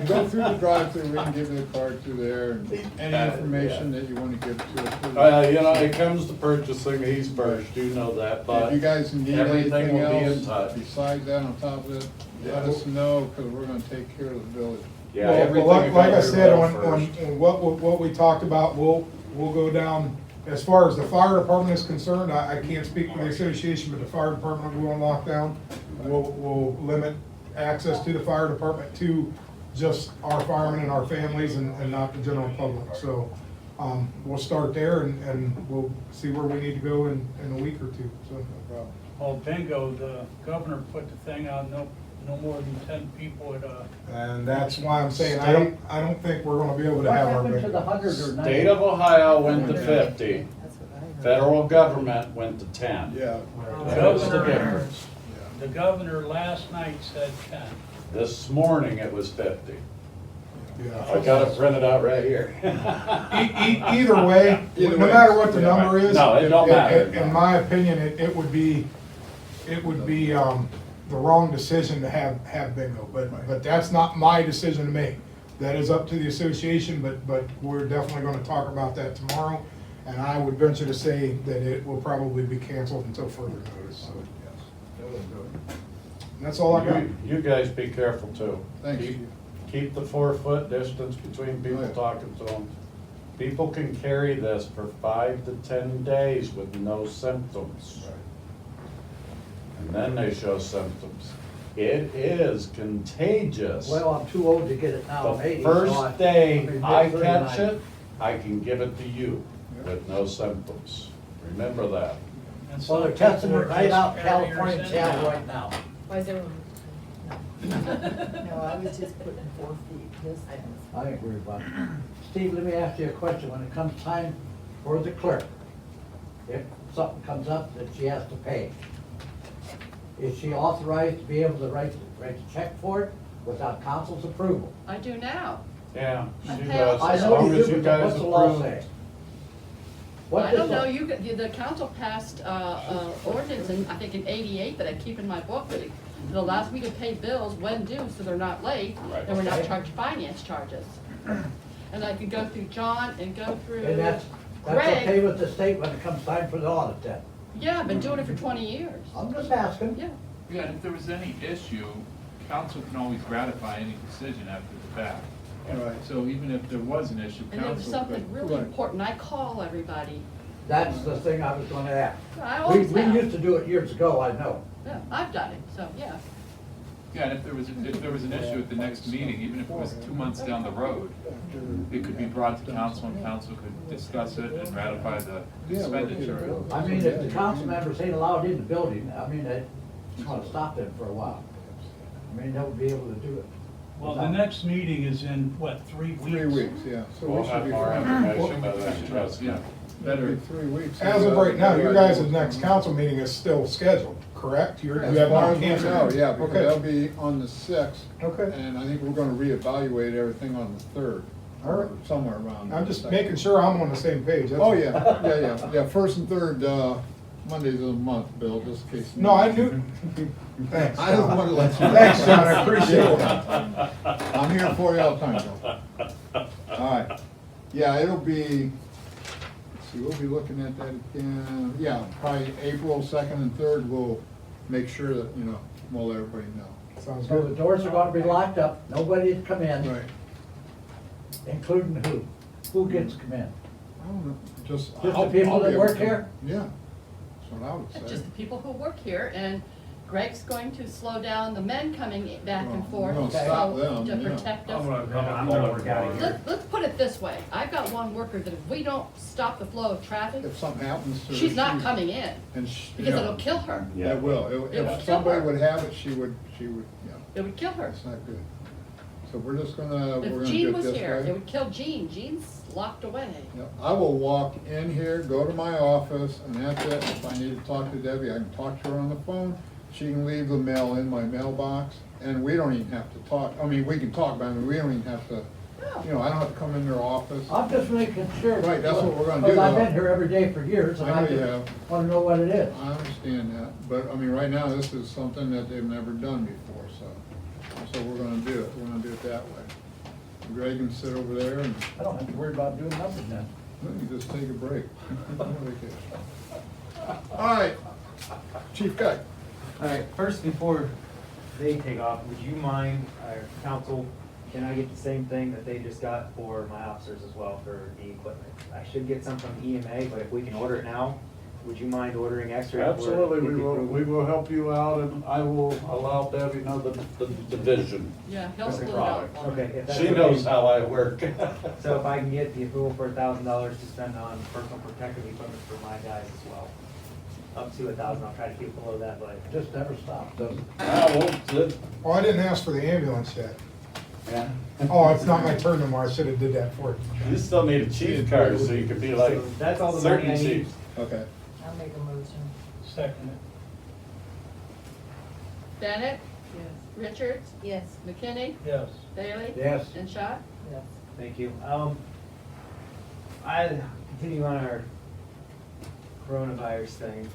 Go through the drive-through, we can give you the card through there, and any Yeah. information that you wanna give to us. You know, it comes to purchasing, he's first, you know that, but If you guys need everything anything will be in else touch. besides that on top of it, let us know, cause we're gonna take care of the village. Yeah, Well, everything like will I go said, through on first. what we talked about, we'll go down, as far as the fire department is concerned, I can't speak for the association, but the fire department will go on lockdown. We'll limit access to the fire department to just our firemen and our families and not the general public. So, We'll start there and we'll see where we need to go in a week or two, so. No problem. Well, bingo, the governor put the thing out, no more than 10 people at And that's why I'm saying, I don't think we're gonna be able to What have our. happened to the big- 100 or 90? State of Ohio went to 50, federal government went to 10. Yeah. That was the Governor, difference. the governor last night said 10. This morning it was 50. Yeah. I got it printed out right here. Either way, Either no way. matter what the Yeah, number right. is. No, it don't matter. In my opinion, it would be, the wrong decision to have bingo, but that's not my decision to make. That is up to the association, but we're definitely gonna talk about that tomorrow. And I would venture to say that it will probably be canceled until further notice, so. And that's all I got. You guys be careful too. Thanks, Keep- Chief. Keep the 4-foot distance between people Right. talking to them. People can carry this for 5 to 10 days with no symptoms. And then they show symptoms. It is contagious. Well, I'm too old to get it now, I'm The 80. so first day I'll I be catch 39. it, I can give it to you with no symptoms. Remember that. And Well, they're some testing people it are right just out in carriers California, anyhow. Seattle right now. Why is everyone? No, I was just putting 4 feet distance. I ain't worried about it. Steve, let me ask you a question. When it comes time for the clerk, if something comes up that she has to pay, is she authorized to be able to write the check for it without council's approval? I do now. Yeah, she Okay. does, I as know long you as do, you but guys what's the law approve. say? What I does don't know, the- the council passed, ordinance in, I think in '88 that I keep in my book, that it allows me to pay bills when due, so they're not late, Right. and we're not Okay. charged finance charges. And I could go through John and go through And that's okay Greg. with the state when it comes time for the audit then? Yeah, I've been doing it for 20 years. I'm just asking. Yeah, Yeah, and if there was any issue, council can always ratify any decision after the fact. Right. So even if there was an issue, and there was council something could. really Right. important, I call everybody. That's the thing I was gonna ask. I We, always we have. used to do it years ago, I know. Yeah, I've done it, so, yeah. Yeah, and if there was an issue at the next meeting, even if it was 2 months down the road, it could be brought to council and council could discuss it and ratify the expenditure. I mean, if the council members ain't allowed in the building, I mean, they want to stop them for a while. I mean, they'll be able to do it. Well, the next meeting is in, what, 3 weeks? 3 weeks, yeah. So We'll we should have be more fine. information by then, trust me. Yeah, Better better. 3 weeks. As of right now, your guys' next council meeting is still scheduled, correct? You As have far not as we know, canceled? yeah, because Okay. that'll be on the 6th. Okay. And I think we're gonna reevaluate everything on the 3rd. All right. Or somewhere around. I'm just there. making sure I'm on the same page. that's Oh, all. yeah, first and third, Mondays of the month, Bill, just in case. No, I knew, thanks. I just John. wanted to let you know. Thanks, John, I appreciate that. I'm here for you all the time, Bill. All right, yeah, it'll be, let's see, we'll be looking at that again, yeah, probably April 2nd and 3rd, we'll make sure that, we'll let everybody know. Sounds So the good. doors are gonna be locked up, nobody to come in, Right, including who? Who gets to come in? I don't know, just. the I'll- people I'll that be able work to- here? Yeah, that's what I would Just say. the people who work here, and Greg's going to slow down the men coming back and Well, forth. we're gonna so- stop them, To yeah. protect us. I'm gonna work out of here. Let's put it this way, I've got one worker that if we don't stop the flow of traffic, If something happens to her. she's not coming in, And because yeah, it'll kill her. Yeah. It will. It will If kill somebody her. would have it, she would, yeah, It would kill her. that's not good. So we're just gonna, we're If gonna Jean do it was this here, it way. would kill Jean. Jean's locked away. Yeah, I will walk in here, go to my office, and that's it. If I need to talk to Debbie, I can talk to her on the phone. She can leave the mail in my mailbox, and we don't even have to talk. I mean, we can talk, but I mean, we don't even have to, No. I don't have to come in their office. I'm just making sure. Right, that's what we're gonna Because do, I've though. been here every day for years, and I I know you just have. wanna know what it is. I understand that, but I mean, right now, this is something that they've never done before, so we're gonna do it. We're gonna do it that way. Greg can sit over there and I don't have to worry about doing nothing then. let me just take a break. All right, Chief Guy. All right, first, before they take off, would you mind, council, can I get the same thing that they just got for my officers as well for the equipment? I should get some from EMA, but if we can order it now, would you mind ordering extra? for Absolutely, we 50 will, approval? we will help you out, and I will allow Debbie know the division. Yeah, he'll of split the it out product. for me. Okay, if that's She okay. knows how I work. So if I can get the approval for $1,000 to spend on personal protective equipment for my guys as well. Up to 1,000, I'll try to keep it below that, but Just never stop, does it? Oh, I didn't ask for the ambulance yet. Yeah. Oh, it's not my turn tomorrow, I should have did that for you. You still need a chief card, so you could be like So that's all the money certain I need. chiefs. Okay. I'll make a motion. Second it. Bennett, Yes. Richards, Yes. McKinney, Yes. Bailey. Yes. And Schott. Yes. thank you. I continue on our coronavirus thing.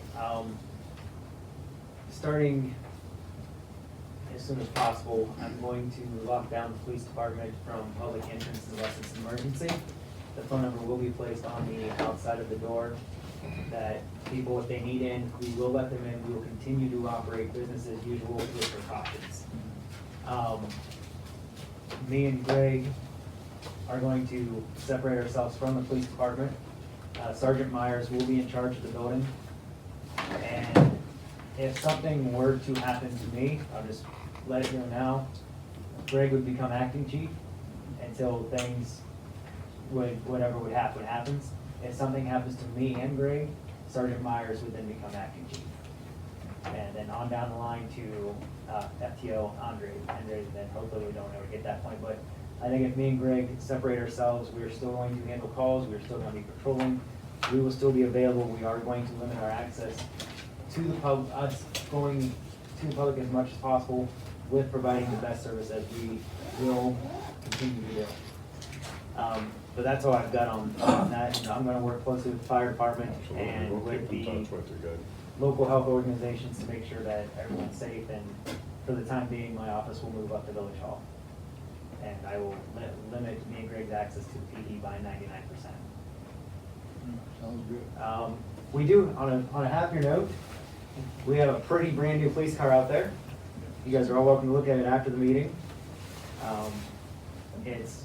Starting as soon as possible, I'm going to lock down the police department from public entrance unless it's an emergency. The phone number will be placed on the outside of the door, that people, if they need in, we will let them in. We will continue to operate business as usual with precautions. Me and Greg are going to separate ourselves from the police department. Sergeant Myers will be in charge of the building. And if something were to happen to me, I'll just let you know now, Greg would become acting chief until things whatever would happen happens. If something happens to me and Greg, Sergeant Myers would then become acting chief. And then on down the line to FTO Andre, and then hopefully we don't ever get that point. But I think if me and Greg separate ourselves, we are still going to handle calls, we are still going to be patrolling. We will still be available. We are going to limit our access to the public, us going to the public as much as possible with providing the best service as we will continue to do. But that's all I've got on that. You know, I'm gonna work closely with the fire department and We'll with keep in the touch with you, good. local health organizations to make sure that everyone's safe, and for the time being, my office will move up to Village Hall. And I will limit me and Greg's access to the PD by 99%. Sounds good. We do, on a happier note, we have a pretty brand new police car out there. You guys are all welcome to look at it after the meeting. It's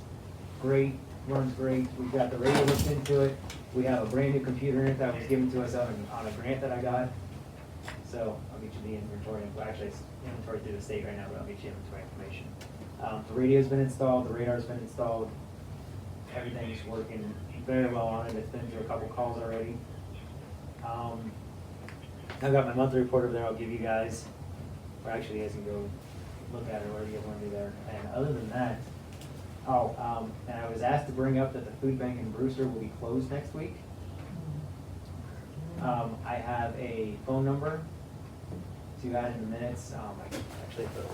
great, runs great. We've got the radio hooked into it. We have a brand new computer in it that was given to us on a grant that I got. So I'll get you the inventory. Well, actually, it's inventory through the state right now, but I'll get you inventory information. The radio's been installed, the radar's been installed. Everything's working very well on it. It's been through a couple calls already. I've got my monthly report over there I'll give you guys. Or actually, you guys can go look at it, wherever you want to do there. And other than that, and I was asked to bring up that the food bank in Brewster will be closed next week. I have a phone number to add in the minutes. I can actually put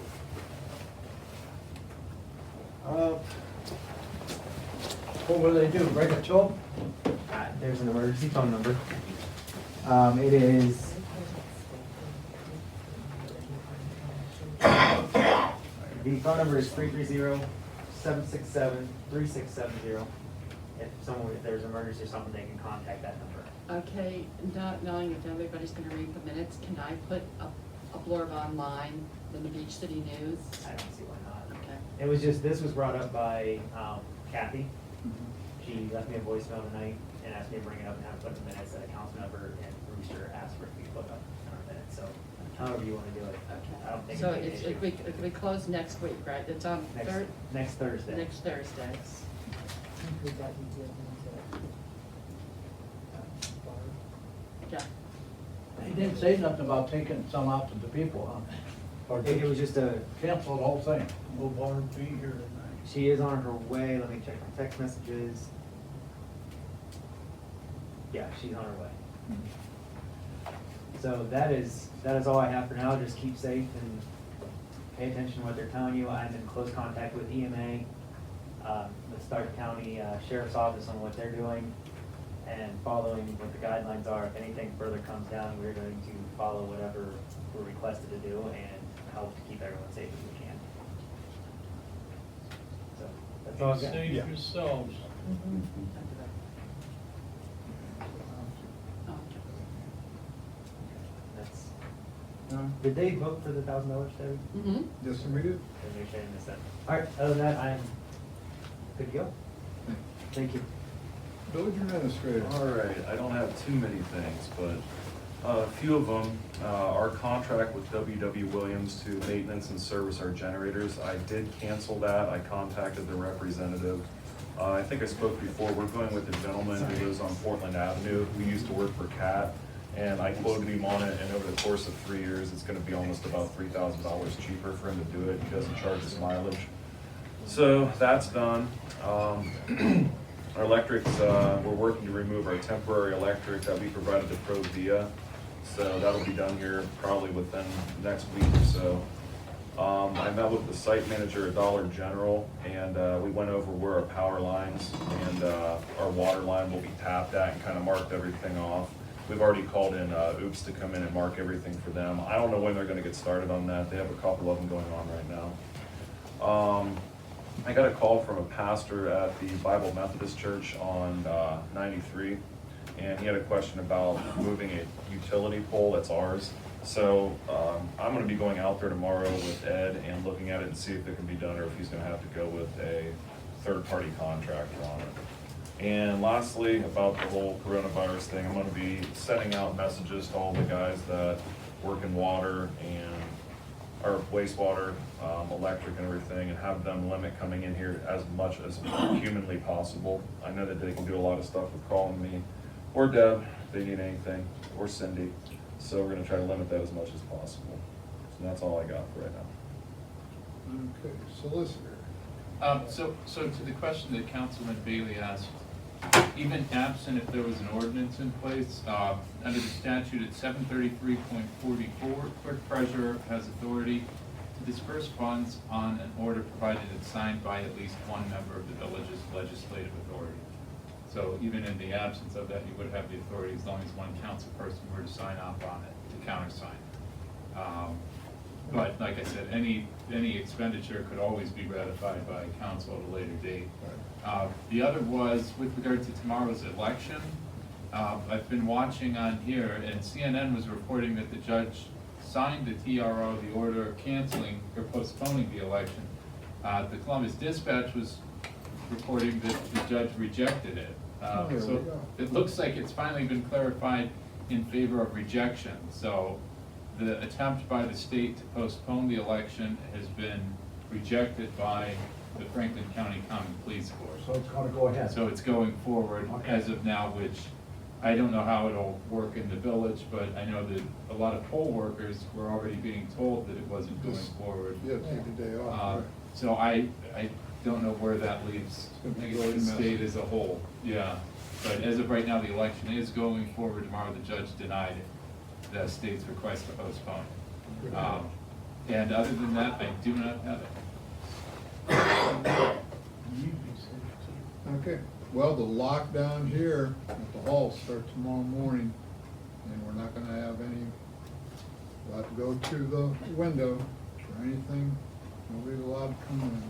What will they do, bring it to them? there's an emergency phone number. It is the phone number is 330-767-3670. If there's an emergency or something, they can contact that number. Okay, not knowing if everybody's gonna read the minutes, can I put a blurb online in the Beach City News? I don't see why not. Okay. It was just, this was brought up by Kathy. She left me a voicemail tonight and asked me to bring it up and have it put in the minutes that a council member in Brewster asked for it to be put up in our minutes, so however you wanna do it. I don't think So it'd be an it's, issue. it'll be closed next week, right? It's on Next Thursday. next Thursday. We got you did Yeah. He didn't say nothing about taking some out to the people, huh? Or It was just a, cancel the whole thing. Will Barb be here tonight? she is on her way, let me check her text messages. Yeah, she's on her way. So that is all I have for now. Just keep safe and pay attention to what they're telling you. I'm in close contact with EMA, the Stark County Sheriff's Office on what they're doing and following what the guidelines are. If anything further comes down, we're going to follow whatever we're requested to do and help to keep everyone safe as we can. So that's all I've got. Save yourselves. That's, did they vote for the $1,000, Debbie? Mm-hmm. Yes, we did. Maybe I missed that. All right, other than that, I'm good to go. Thank you. Village administrator. All right, I don't have too many things, but a few of them, our contract with WW Williams to maintenance and service our generators, I did cancel that. I contacted the representative. I think I spoke before, we're going with a gentleman who lives on Portland Avenue, who used to work for CAT, and I quoted him on it, and over the course of 3 years, it's gonna be almost about $3,000 cheaper for him to do it. He doesn't charge us mileage. So that's done. Our electrics, we're working to remove our temporary electric that we provided to Provia. So that'll be done here probably within the next week or so. I met with the site manager at Dollar General, and we went over where our power lines and our water line will be tapped at and kind of marked everything off. We've already called in Oops to come in and mark everything for them. I don't know when they're gonna get started on that. They have a couple of them going on right now. I got a call from a pastor at the Bible Methodist Church on 93, and he had a question about moving a utility pole that's ours. So I'm gonna be going out there tomorrow with Ed and looking at it and see if it can be done or if he's gonna have to go with a third-party contractor on it. And lastly, about the whole coronavirus thing, I'm gonna be sending out messages to all the guys that work in water and or wastewater, electric and everything, and have them limit coming in here as much as humanly possible. I know that they can do a lot of stuff with calling me, or Deb, if they need anything, or Cindy. So we're gonna try to limit that as much as possible. So that's all I got for right now. Okay, solicitor. So to the question that Councilman Bailey asked, even absent if there was an ordinance in place, under the statute at 733.44, clerk treasurer has authority to disperse funds on an order provided it's signed by at least one member of the village's legislative authority. So even in the absence of that, you would have the authority as long as one council person were to sign off on it, to countersign. But like I said, any expenditure could always be ratified by council at a later date. The other was with regard to tomorrow's election. I've been watching on here, and CNN was reporting that the judge signed the TRO, the order canceling or postponing the election. The Columbus Dispatch was reporting that the judge rejected it. There we So go. it looks like it's finally been clarified in favor of rejection. So the attempt by the state to postpone the election has been rejected by the Franklin County Common Police Force. So it's gonna go ahead. So it's going forward Okay. as of now, which I don't know how it'll work in the village, but I know that a lot of poll workers were already being told that it wasn't going Just- forward. Yeah, take a day off. right. So I don't know where that leaves gonna be I guess really the messy. state as a whole, yeah. But as of right now, the election is going forward. Tomorrow, the judge denied the state's request to postpone. And other than that, I do not have it. Okay, well, the lockdown here at the hall starts tomorrow morning, and we're not gonna have any, we'll have to go to the window for anything, nobody's allowed to come in,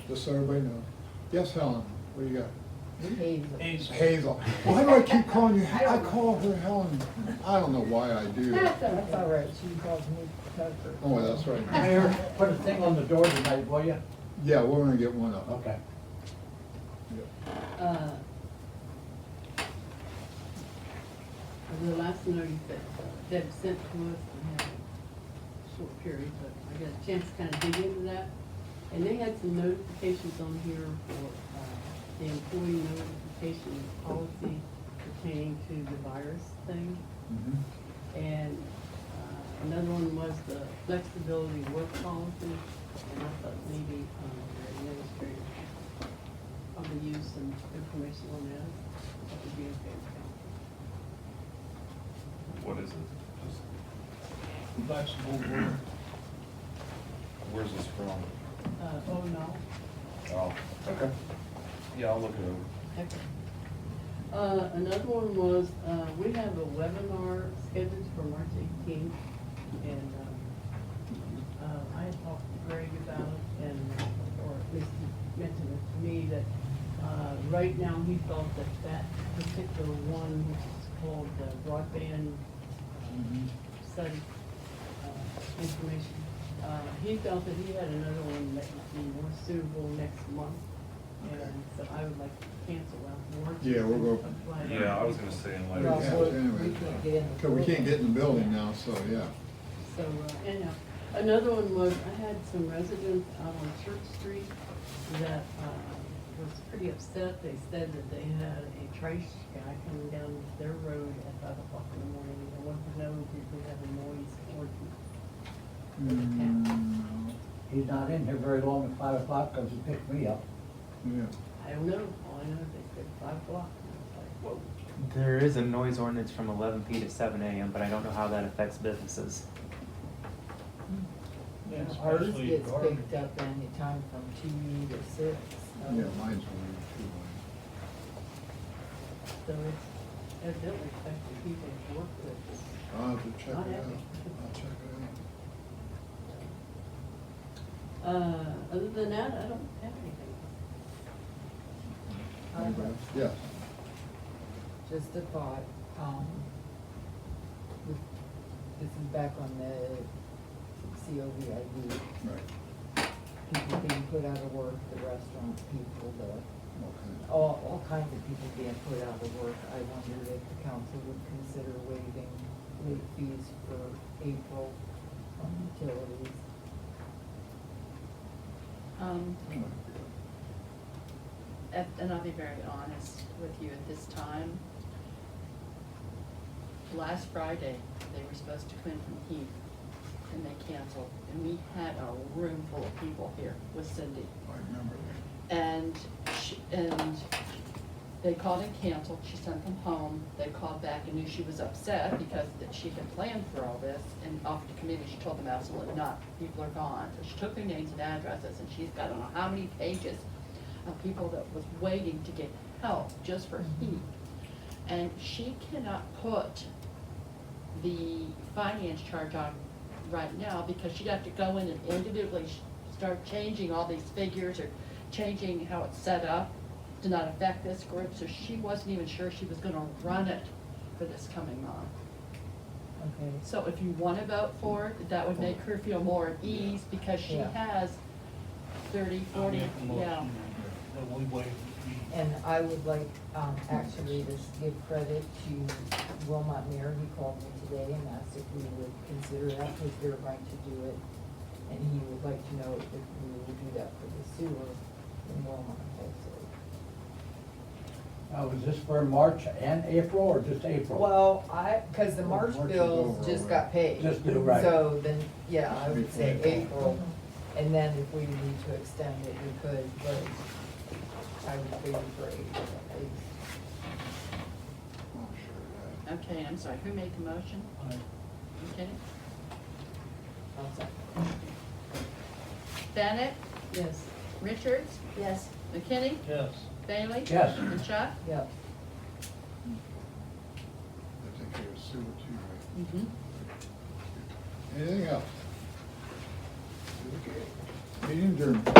just so everybody knows. Yes, Helen, what do you got? Hazel. Why do I keep calling you, I call her Helen, I don't know why I do that. That's all right, she calls me Tucker. Oh, that's right. Mayor, put a thing on the door tonight, will you? Yeah, we're gonna get one up. Okay. The last notice that Deb sent to us, I had a short period, but I got a chance to kind of dig into that. And they had some notifications on here for the employee notification policy pertaining to the virus thing. Mhm. And another one was the flexibility work policy, and I thought maybe the administrator probably use some information on that. That would be okay with council. What is it? Just- Flexible work. Where's this from? Oh, no. Oh, okay. Yeah, I'll look it over. Okay. Another one was, we have a webinar scheduled for March 18th, and I had talked to Greg about it, and, or at least he mentioned it to me, that right now he felt that that particular one, which is called broadband study information, he felt that he had another one that might be more suitable next month. And so I would like to cancel out warrants. Yeah, we'll go. Yeah, I was gonna say in light Well, of. Yeah, we anyway. can't get in the. Cause we can't get in the building now, so, yeah. So, anyhow, another one was, I had some residents out on Church Street that, was pretty upset. They said that they had a trash guy coming down their road at 5 o'clock in the morning, and they wanted to know if we have a noise ordinance. Mm, He's not in here very long at 5 o'clock because he picked me up. yeah. I don't know, all I know is they said 5 o'clock, and I was like, whoa. There is a noise ordinance from 11 p to 7 a.m., but I don't know how that affects businesses. Yeah, Ours especially gets garbage. picked up anytime from 2 to 6. so- Yeah, mine's only 2 lines. So it's evidently affecting people who work with us. I'll have to check Not it out. happy. I'll check it Other than that, I don't have anything. I have out. Yes. Just a thought, this is back on the COVID. Right. People being put out of work, the restaurant people, Okay. all kinds of people being put out of work. I wondered if the council would consider waiving late fees for April on utilities. And I'll be very honest with you at this time. Last Friday, they were supposed to come in from Heath, and they canceled. And we had a room full of people here with Cindy. I remember that. And they called and canceled, she sent them home, they called back and knew she was upset because that she had planned for all this and offered to come in, and she told them absolutely not, people are gone. So she took their names and addresses, and she's got, I don't know how many pages of people that was waiting to get help just for heat. And she cannot put the finance charge on right now because she'd have to go in and individually start changing all these figures or changing how it's set up to not affect this group, so she wasn't even sure she was gonna run it for this coming month. Okay. So if you wanna vote for it, that would make her feel more at ease, because she Yeah. has 30, I'll 40, make a motion yeah. that we waive the fee. And I would like, actually to give credit to Wilmot Mayor. He called me today and asked if we would consider that, because they're going to do it. And he would like to know if we will do that for the sewer in Wilmot also. Was this for March and April or just April? Well, because the March March is bills over just already. got paid. Just due, right. So then, yeah, I would say Before April. And then if we need to extend it, we could, but I would favor for April at least. Oh, sure, Okay, I'm sorry, who made the motion? Okay. I'll second. Bennett, Yes. Richards, Yes. McKinney, Yes. Bailey? Yes. And Chuck? Yep. I think it was sewer too, right? Mm-hmm. Anything else? Okay. Meeting adjourned.